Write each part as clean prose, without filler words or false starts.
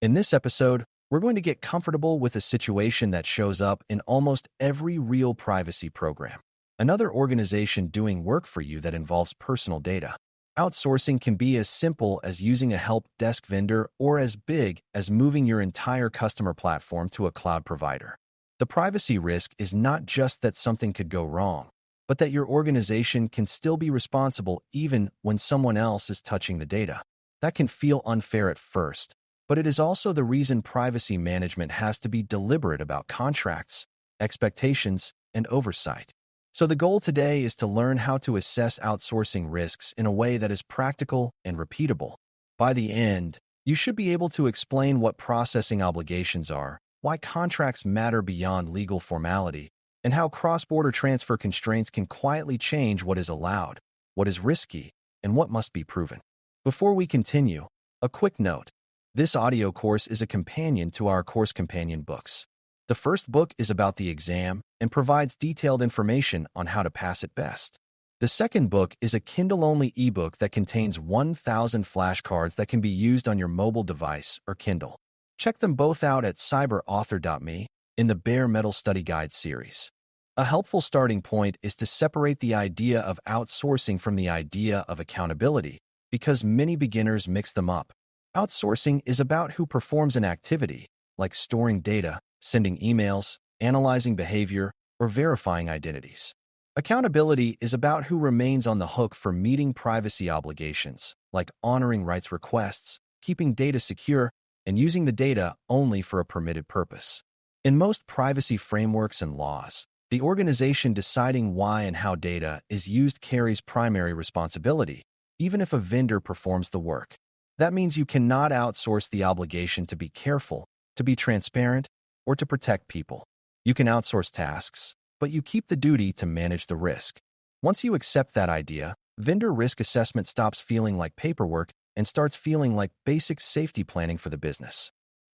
In this episode, we're going to get comfortable with a situation that shows up in almost every real privacy program. Another organization doing work for you that involves personal data. Outsourcing can be as simple as using a help desk vendor or as big as moving your entire customer platform to a cloud provider. The privacy risk is not just that something could go wrong, but that your organization can still be responsible even when someone else is touching the data. That can feel unfair at first, but it is also the reason privacy management has to be deliberate about contracts, expectations, and oversight. So the goal today is to learn how to assess outsourcing risks in a way that is practical and repeatable. By the end, you should be able to explain what processing obligations are, why contracts matter beyond legal formality, and how cross-border transfer constraints can quietly change what is allowed, what is risky, and what must be proven. Before we continue, a quick note. This audio course is a companion to our course companion books. The first book is about the exam and provides detailed information on how to pass it best. The second book is a Kindle-only ebook that contains 1,000 flashcards that can be used on your mobile device or Kindle. Check them both out at CIPM in the Bare Metal Study Guide series. A helpful starting point is to separate the idea of outsourcing from the idea of accountability, because many beginners mix them up. Outsourcing is about who performs an activity, like storing data, sending emails, analyzing behavior, or verifying identities. Accountability is about who remains on the hook for meeting privacy obligations, like honoring rights requests, keeping data secure, and using the data only for a permitted purpose. In most privacy frameworks and laws, the organization deciding why and how data is used carries primary responsibility, even if a vendor performs the work. That means you cannot outsource the obligation to be careful, to be transparent, or to protect people. You can outsource tasks, but you keep the duty to manage the risk. Once you accept that idea, vendor risk assessment stops feeling like paperwork and starts feeling like basic safety planning for the business.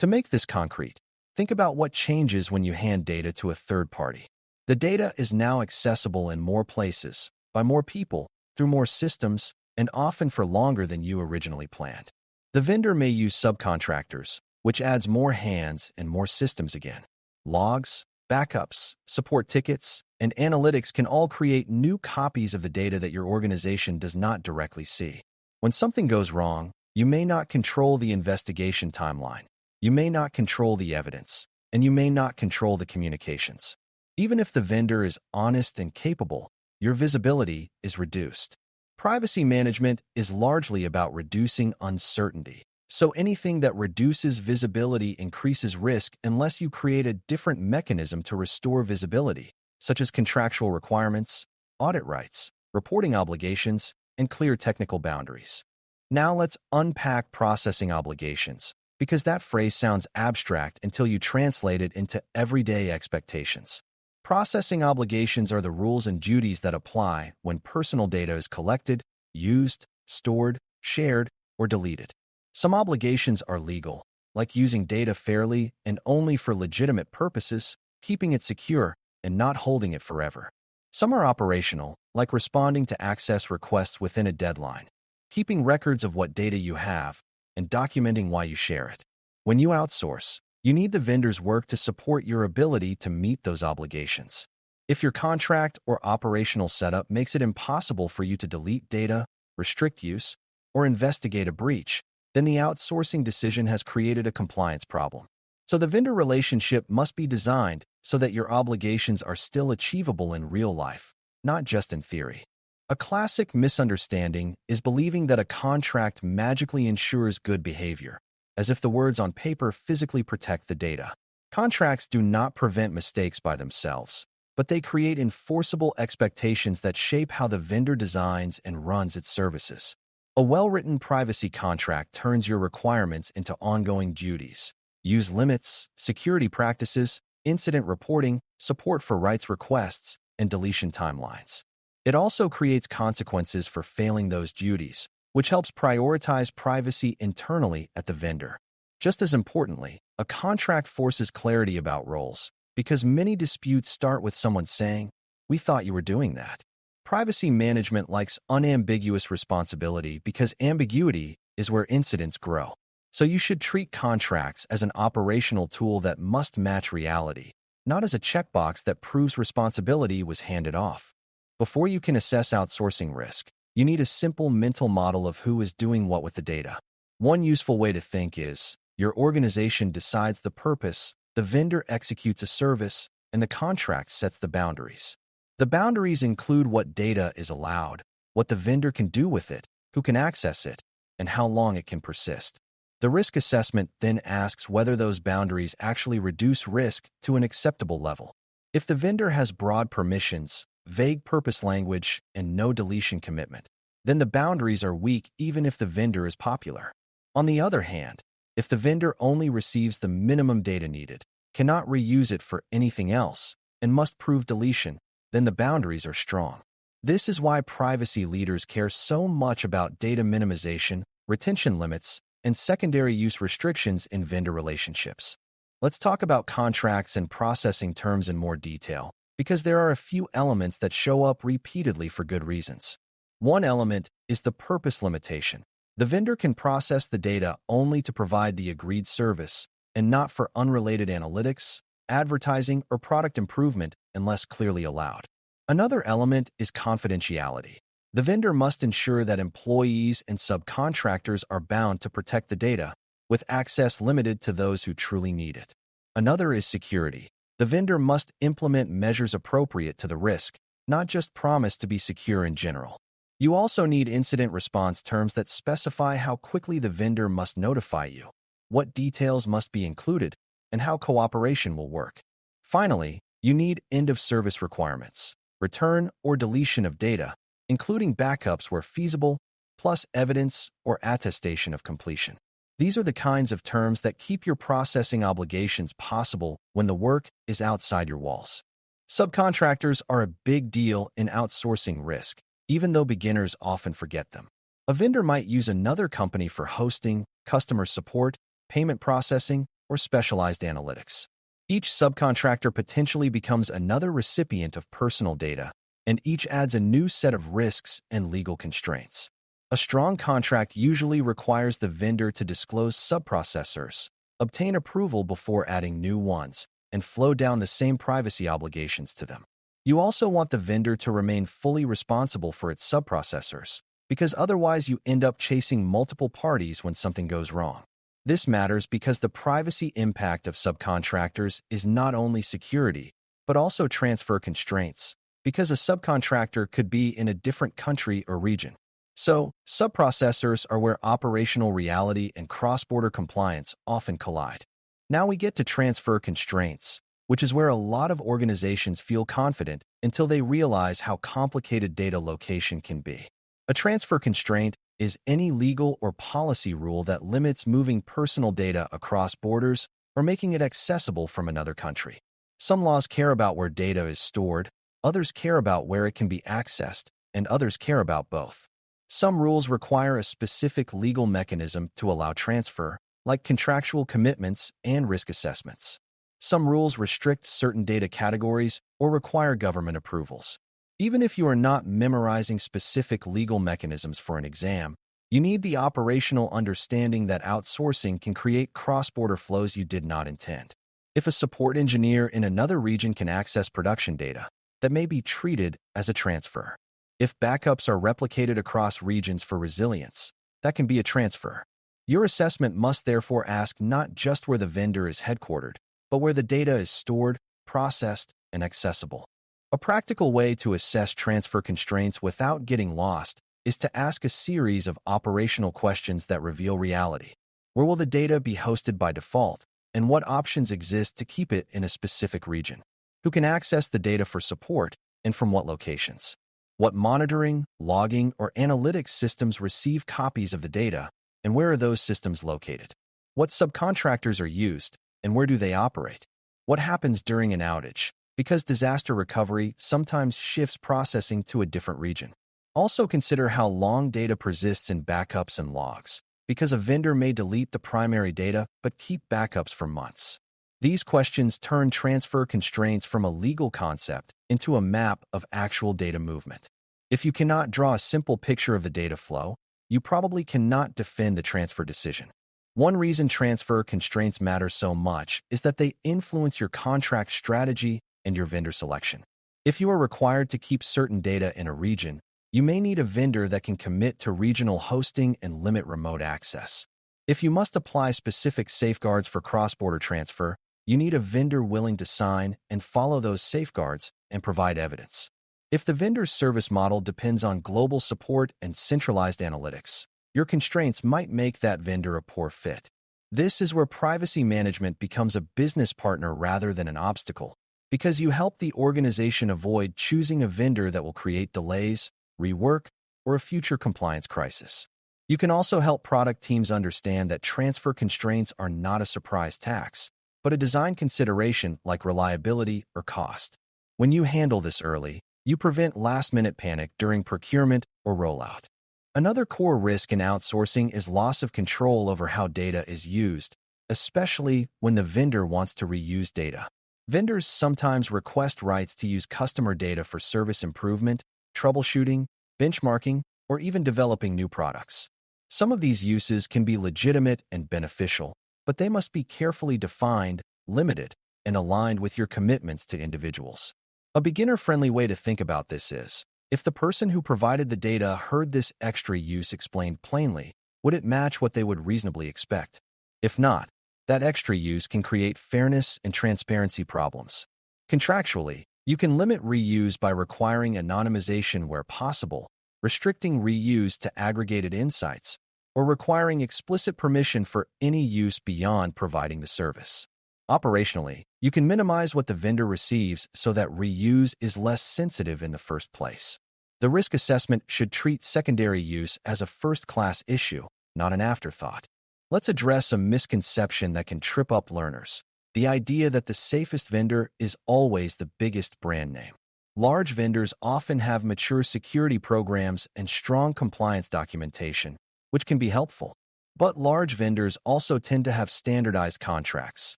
To make this concrete, think about what changes when you hand data to a third party. The data is now accessible in more places, by more people, through more systems, and often for longer than you originally planned. The vendor may use subcontractors, which adds more hands and more systems again. Logs, backups, support tickets, and analytics can all create new copies of the data that your organization does not directly see. When something goes wrong, you may not control the investigation timeline, you may not control the evidence, and you may not control the communications. Even if the vendor is honest and capable, your visibility is reduced. Privacy management is largely about reducing uncertainty. So anything that reduces visibility increases risk unless you create a different mechanism to restore visibility, such as contractual requirements, audit rights, reporting obligations, and clear technical boundaries. Now let's unpack processing obligations, because that phrase sounds abstract until you translate it into everyday expectations. Processing obligations are the rules and duties that apply when personal data is collected, used, stored, shared, or deleted. Some obligations are legal, like using data fairly and only for legitimate purposes, keeping it secure, and not holding it forever. Some are operational, like responding to access requests within a deadline, keeping records of what data you have, and documenting why you share it. When you outsource, you need the vendor's work to support your ability to meet those obligations. If your contract or operational setup makes it impossible for you to delete data, restrict use, or investigate a breach, then the outsourcing decision has created a compliance problem. So the vendor relationship must be designed so that your obligations are still achievable in real life, not just in theory. A classic misunderstanding is believing that a contract magically ensures good behavior, as if the words on paper physically protect the data. Contracts do not prevent mistakes by themselves, but they create enforceable expectations that shape how the vendor designs and runs its services. A well-written privacy contract turns your requirements into ongoing duties. Use limits, security practices, incident reporting, support for rights requests, and deletion timelines. It also creates consequences for failing those duties, which helps prioritize privacy internally at the vendor. Just as importantly, a contract forces clarity about roles, because many disputes start with someone saying, "We thought you were doing that." Privacy management likes unambiguous responsibility because ambiguity is where incidents grow. So you should treat contracts as an operational tool that must match reality, not as a checkbox that proves responsibility was handed off. Before you can assess outsourcing risk, you need a simple mental model of who is doing what with the data. One useful way to think is, your organization decides the purpose, the vendor executes a service, and the contract sets the boundaries. The boundaries include what data is allowed, what the vendor can do with it, who can access it, and how long it can persist. The risk assessment then asks whether those boundaries actually reduce risk to an acceptable level. If the vendor has broad permissions, vague purpose language, and no deletion commitment, then the boundaries are weak even if the vendor is popular. On the other hand, if the vendor only receives the minimum data needed, cannot reuse it for anything else, and must prove deletion, then the boundaries are strong. This is why privacy leaders care so much about data minimization, retention limits, and secondary use restrictions in vendor relationships. Let's talk about contracts and processing terms in more detail, because there are a few elements that show up repeatedly for good reasons. One element is the purpose limitation. The vendor can process the data only to provide the agreed service, and not for unrelated analytics, advertising, or product improvement unless clearly allowed. Another element is confidentiality. The vendor must ensure that employees and subcontractors are bound to protect the data, with access limited to those who truly need it. Another is security. The vendor must implement measures appropriate to the risk, not just promise to be secure in general. You also need incident response terms that specify how quickly the vendor must notify you, what details must be included, and how cooperation will work. Finally, you need end-of-service requirements, return or deletion of data, including backups where feasible, plus evidence or attestation of completion. These are the kinds of terms that keep your processing obligations possible when the work is outside your walls. Subcontractors are a big deal in outsourcing risk, even though beginners often forget them. A vendor might use another company for hosting, customer support, payment processing, or specialized analytics. Each subcontractor potentially becomes another recipient of personal data, and each adds a new set of risks and legal constraints. A strong contract usually requires the vendor to disclose subprocessors, obtain approval before adding new ones, and flow down the same privacy obligations to them. You also want the vendor to remain fully responsible for its subprocessors, because otherwise you end up chasing multiple parties when something goes wrong. This matters because the privacy impact of subcontractors is not only security, but also transfer constraints, because a subcontractor could be in a different country or region. So, subprocessors are where operational reality and cross-border compliance often collide. Now we get to transfer constraints, which is where a lot of organizations feel confident until they realize how complicated data location can be. A transfer constraint is any legal or policy rule that limits moving personal data across borders or making it accessible from another country. Some laws care about where data is stored, others care about where it can be accessed, and others care about both. Some rules require a specific legal mechanism to allow transfer, like contractual commitments and risk assessments. Some rules restrict certain data categories or require government approvals. Even if you are not memorizing specific legal mechanisms for an exam, you need the operational understanding that outsourcing can create cross-border flows you did not intend. If a support engineer in another region can access production data, that may be treated as a transfer. If backups are replicated across regions for resilience, that can be a transfer. Your assessment must therefore ask not just where the vendor is headquartered, but where the data is stored, processed, and accessible. A practical way to assess transfer constraints without getting lost is to ask a series of operational questions that reveal reality. Where will the data be hosted by default, and what options exist to keep it in a specific region? Who can access the data for support, and from what locations? What monitoring, logging, or analytics systems receive copies of the data, and where are those systems located? What subcontractors are used, and where do they operate? What happens during an outage? Because disaster recovery sometimes shifts processing to a different region. Also consider how long data persists in backups and logs, because a vendor may delete the primary data but keep backups for months. These questions turn transfer constraints from a legal concept into a map of actual data movement. If you cannot draw a simple picture of the data flow, you probably cannot defend the transfer decision. One reason transfer constraints matter so much is that they influence your contract strategy and your vendor selection. If you are required to keep certain data in a region, you may need a vendor that can commit to regional hosting and limit remote access. If you must apply specific safeguards for cross-border transfer, you need a vendor willing to sign and follow those safeguards and provide evidence. If the vendor's service model depends on global support and centralized analytics, your constraints might make that vendor a poor fit. This is where privacy management becomes a business partner rather than an obstacle, because you help the organization avoid choosing a vendor that will create delays, rework, or a future compliance crisis. You can also help product teams understand that transfer constraints are not a surprise tax, but a design consideration like reliability or cost. When you handle this early, you prevent last-minute panic during procurement or rollout. Another core risk in outsourcing is loss of control over how data is used, especially when the vendor wants to reuse data. Vendors sometimes request rights to use customer data for service improvement, troubleshooting, benchmarking, or even developing new products. Some of these uses can be legitimate and beneficial, but they must be carefully defined, limited, and aligned with your commitments to individuals. A beginner-friendly way to think about this is, if the person who provided the data heard this extra use explained plainly, would it match what they would reasonably expect? If not, that extra use can create fairness and transparency problems. Contractually, you can limit reuse by requiring anonymization where possible, restricting reuse to aggregated insights, or requiring explicit permission for any use beyond providing the service. Operationally, you can minimize what the vendor receives so that reuse is less sensitive in the first place. The risk assessment should treat secondary use as a first-class issue, not an afterthought. Let's address a misconception that can trip up learners: the idea that the safest vendor is always the biggest brand name. Large vendors often have mature security programs and strong compliance documentation, which can be helpful. But large vendors also tend to have standardized contracts,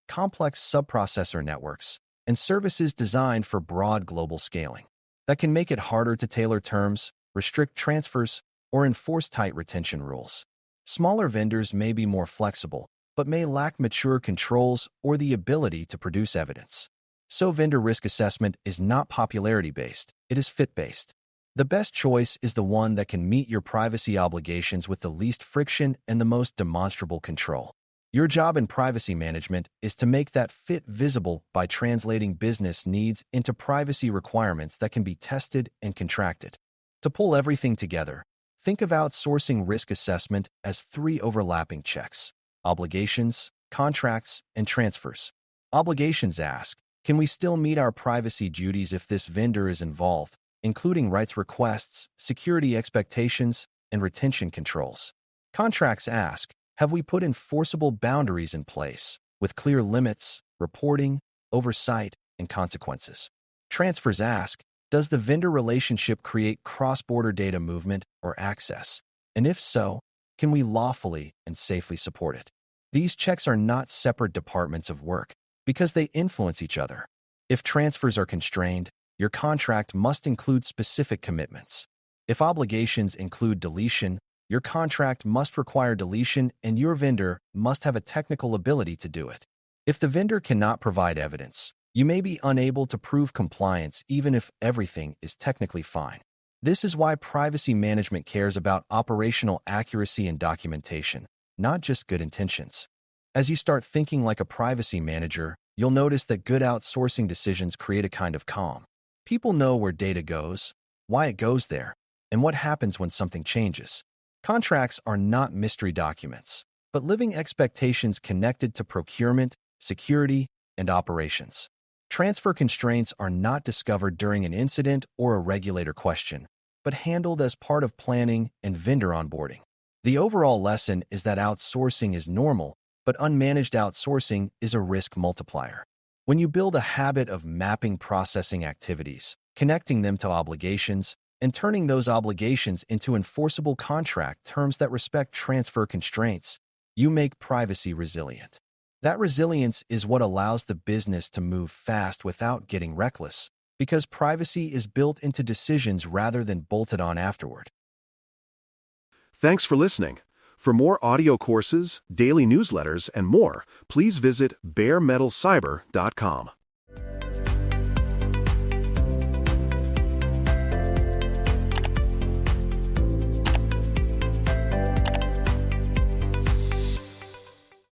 complex subprocessor networks, and services designed for broad global scaling. That can make it harder to tailor terms, restrict transfers, or enforce tight retention rules. Smaller vendors may be more flexible, but may lack mature controls or the ability to produce evidence. So vendor risk assessment is not popularity-based, it is fit-based. The best choice is the one that can meet your privacy obligations with the least friction and the most demonstrable control. Your job in privacy management is to make that fit visible by translating business needs into privacy requirements that can be tested and contracted. To pull everything together, think of outsourcing risk assessment as 3 overlapping checks: obligations, contracts, and transfers. Obligations ask, can we still meet our privacy duties if this vendor is involved, including rights requests, security expectations, and retention controls? Contracts ask, have we put enforceable boundaries in place, with clear limits, reporting, oversight, and consequences? Transfers ask, does the vendor relationship create cross-border data movement or access? And if so, can we lawfully and safely support it? These checks are not separate departments of work, because they influence each other. If transfers are constrained, your contract must include specific commitments. If obligations include deletion, your contract must require deletion and your vendor must have a technical ability to do it. If the vendor cannot provide evidence, you may be unable to prove compliance even if everything is technically fine. This is why privacy management cares about operational accuracy and documentation, not just good intentions. As you start thinking like a privacy manager, you'll notice that good outsourcing decisions create a kind of calm. People know where data goes, why it goes there, and what happens when something changes. Contracts are not mystery documents, but living expectations connected to procurement, security, and operations. Transfer constraints are not discovered during an incident or a regulator question, but handled as part of planning and vendor onboarding. The overall lesson is that outsourcing is normal, but unmanaged outsourcing is a risk multiplier. When you build a habit of mapping processing activities, connecting them to obligations, and turning those obligations into enforceable contract terms that respect transfer constraints, you make privacy resilient. That resilience is what allows the business to move fast without getting reckless, because privacy is built into decisions rather than bolted on afterward. Thanks for listening. For more audio courses, daily newsletters, and more, please visit baremetalcyber.com.